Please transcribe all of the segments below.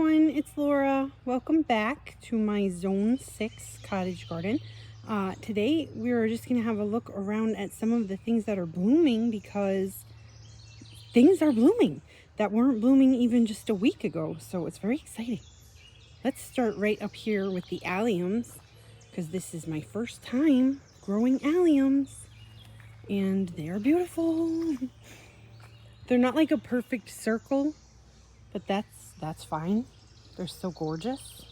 everyone, it's Laura. Welcome back to my Zone 6 cottage garden. Today we're just going to have a look around at some of the things that are blooming, because things are blooming that weren't blooming even just a week ago, so it's very exciting. Let's start right up here with the alliums, because this is my first time growing alliums and they're beautiful. They're not like a perfect circle, but that's fine. They're so gorgeous.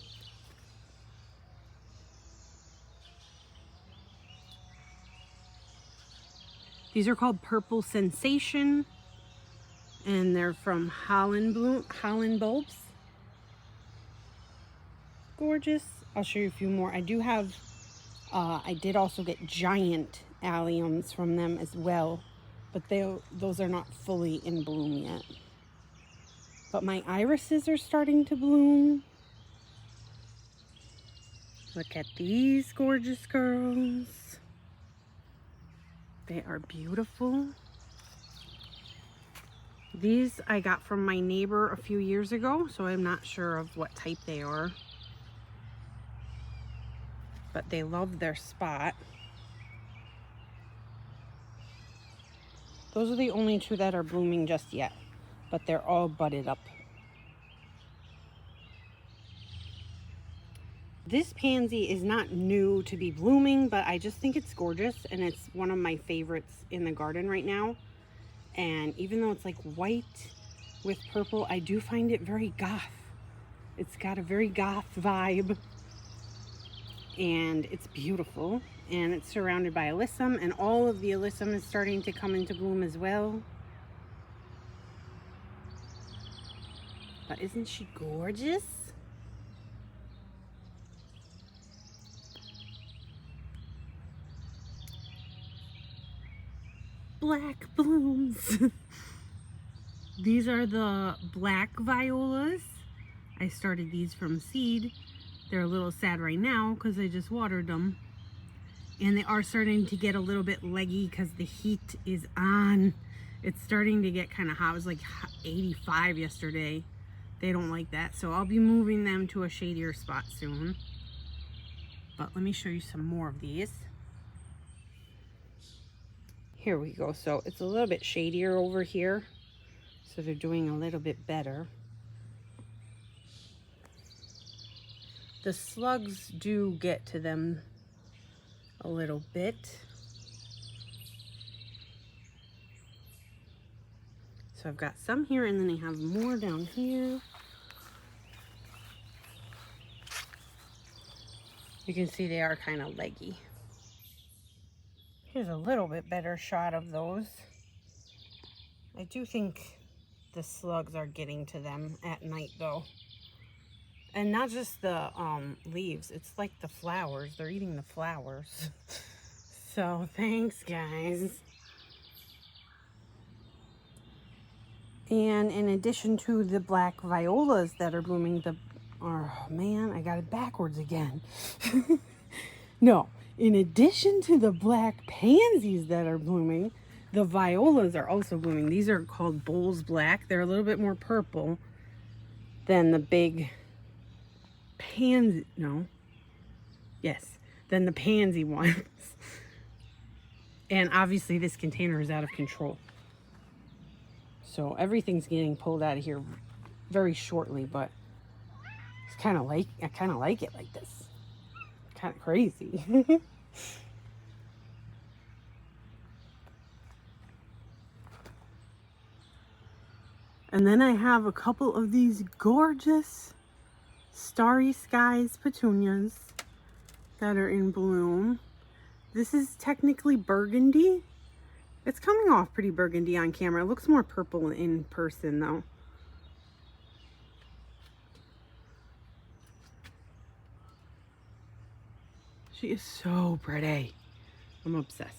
These are called Purple Sensation, and they're from Holland Bulbs. Gorgeous. I'll show you a few more. I did also get giant alliums from them as well, but those are not fully in bloom yet. But my irises are starting to bloom. Look at these gorgeous girls. They are beautiful. These I got from my neighbor a few years ago, so I'm not sure of what type they are. But they love their spot. Those are the only two that are blooming just yet, but they're all budded up. This pansy is not new to be blooming, but I just think it's gorgeous, and it's one of my favorites in the garden right now. And even though it's like white with purple, I do find it very goth. It's got a very goth vibe, and it's beautiful. And it's surrounded by alyssum, and all of the alyssum is starting to come into bloom as well. But isn't she gorgeous? Black blooms. These are the black violas. I started these from seed. They're a little sad right now because I just watered them. And they are starting to get a little bit leggy because the heat is on. It's starting to get kind of hot. It was like 85 yesterday. They don't like that. So I'll be moving them to a shadier spot soon. But let me show you some more of these. Here we go. So it's a little bit shadier over here. So they're doing a little bit better. The slugs do get to them a little bit. So I've got some here, and then I have more down here. You can see they are kind of leggy. Here's a little bit better shot of those. I do think the slugs are getting to them at night though. And not just the leaves, it's like the flowers. They're eating the flowers. So thanks, guys. And in addition to the black violas that are blooming, oh man, I got it backwards again. No, in addition to the black pansies that are blooming, the violas are also blooming. These are called Bowles Black. They're a little bit more purple than the big pansy, than the pansy ones. And obviously this container is out of control. So everything's getting pulled out of here very shortly, but I kind of like it like this. Kind of crazy. And then I have a couple of these gorgeous Starry Skies petunias that are in bloom. This is technically burgundy. It's coming off pretty burgundy on camera. It looks more purple in person though. She is so pretty. I'm obsessed.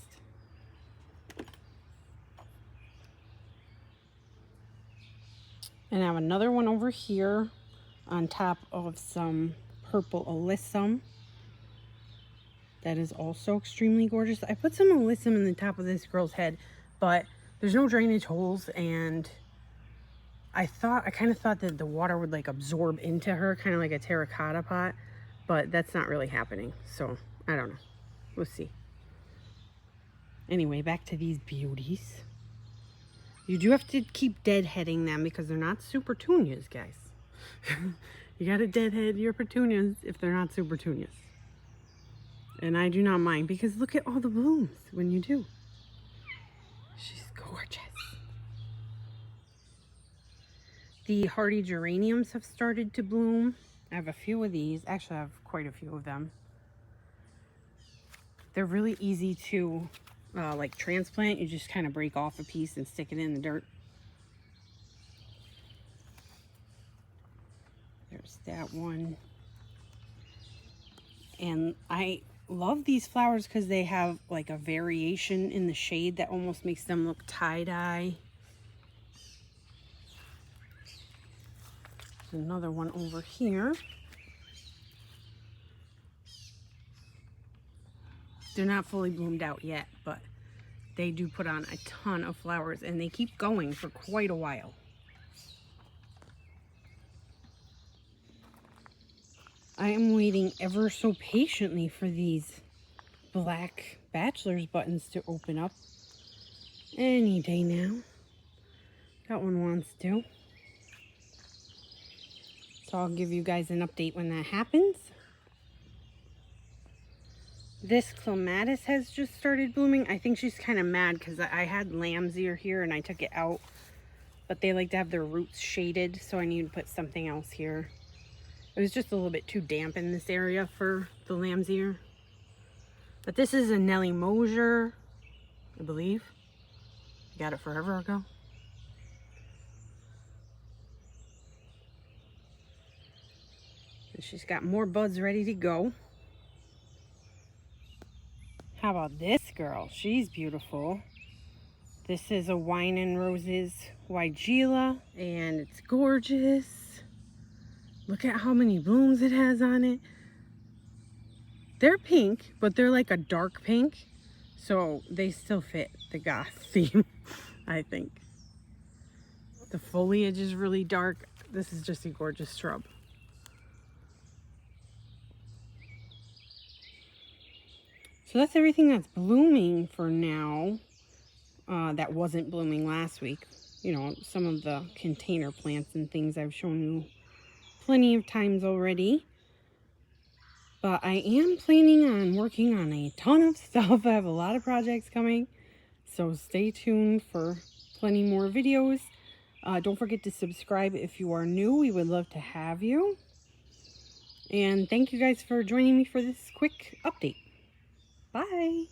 And I have another one over here on top of some purple alyssum that is also extremely gorgeous. I put some alyssum in the top of this girl's head, but there's no drainage holes, and I kind of thought that the water would like absorb into her, kind of like a terracotta pot, but that's not really happening. So I don't know. We'll see. Anyway, back to these beauties. You do have to keep deadheading them because they're not super petunias, guys. You gotta deadhead your petunias if they're not super petunias. And I do not mind because look at all the blooms when you do. She's gorgeous. The hardy geraniums have started to bloom. I have a few of these. Actually, I have quite a few of them. They're really easy to like transplant. You just kind of break off a piece and stick it in the dirt. There's that one. And I love these flowers because they have like a variation in the shade that almost makes them look tie-dye. There's another one over here. They're not fully bloomed out yet, but they do put on a ton of flowers and they keep going for quite a while. I am waiting ever so patiently for these black bachelor's buttons to open up any day now. That one wants to. So I'll give you guys an update when that happens. This clematis has just started blooming. I think she's kind of mad because I had lamb's ear here and I took it out. But they like to have their roots shaded, so I need to put something else here. It was just a little bit too damp in this area for the lamb's ear. But this is a Nellie Mosier, I believe. I got it forever ago. And she's got more buds ready to go. How about this girl? She's beautiful. This is a Wine and Roses Weigela, and it's gorgeous. Look at how many blooms it has on it. They're pink, but they're like a dark pink, so they still fit the goth theme, I think. The foliage is really dark. This is just a gorgeous shrub. So that's everything that's blooming for now. That wasn't blooming last week. You know, some of the container plants and things I've shown you plenty of times already. But I am planning on working on a ton of stuff. I have a lot of projects coming. So stay tuned for plenty more videos. Don't forget to subscribe if you are new. We would love to have you. And thank you guys for joining me for this quick update. Bye.